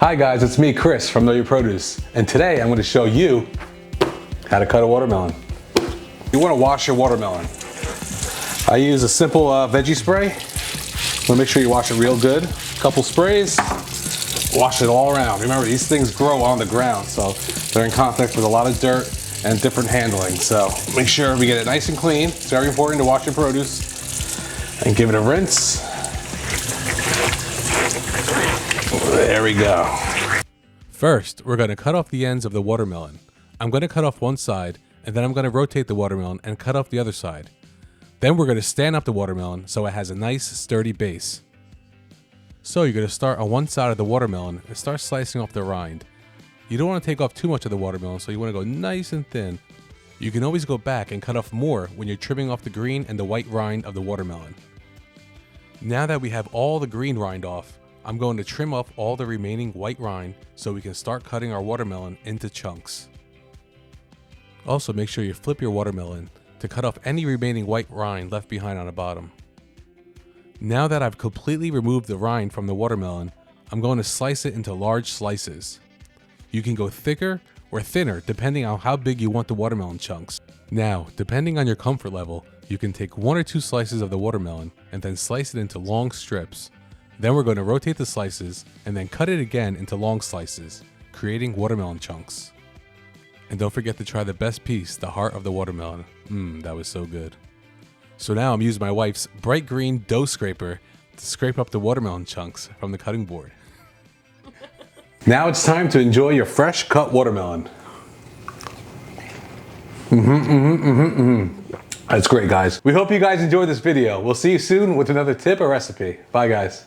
Hi guys, it's me, Chris from Know Your Produce, and today I'm going to show you how to cut a watermelon. You want to wash your watermelon. I use a simple veggie spray. Want to make sure you wash it real good. Couple sprays, wash it all around. Remember, these things grow on the ground, so they're in contact with a lot of dirt and different handling. So make sure we get it nice and clean. It's very important to wash your produce and give it a rinse. There we go. First, we're going to cut off the ends of the watermelon. I'm going to cut off one side, and then I'm going to rotate the watermelon and cut off the other side. Then we're going to stand up the watermelon so it has a nice sturdy base. So you're going to start on one side of the watermelon and start slicing off the rind. You don't want to take off too much of the watermelon, so you want to go nice and thin. You can always go back and cut off more when you're trimming off the green and the white rind of the watermelon. Now that we have all the green rind off, I'm going to trim off all the remaining white rind so we can start cutting our watermelon into chunks. Also, make sure you flip your watermelon to cut off any remaining white rind left behind on the bottom. Now that I've completely removed the rind from the watermelon, I'm going to slice it into large slices. You can go thicker or thinner depending on how big you want the watermelon chunks. Now, depending on your comfort level, you can take 1 or 2 slices of the watermelon and then slice it into long strips. Then we're going to rotate the slices and then cut it again into long slices, creating watermelon chunks. And don't forget to try the best piece, the heart of the watermelon. That was so good. So now I'm using my wife's bright green dough scraper to scrape up the watermelon chunks from the cutting board. Now it's time to enjoy your fresh cut watermelon. That's great, guys. We hope you guys enjoyed this video. We'll see you soon with another tip or recipe. Bye, guys.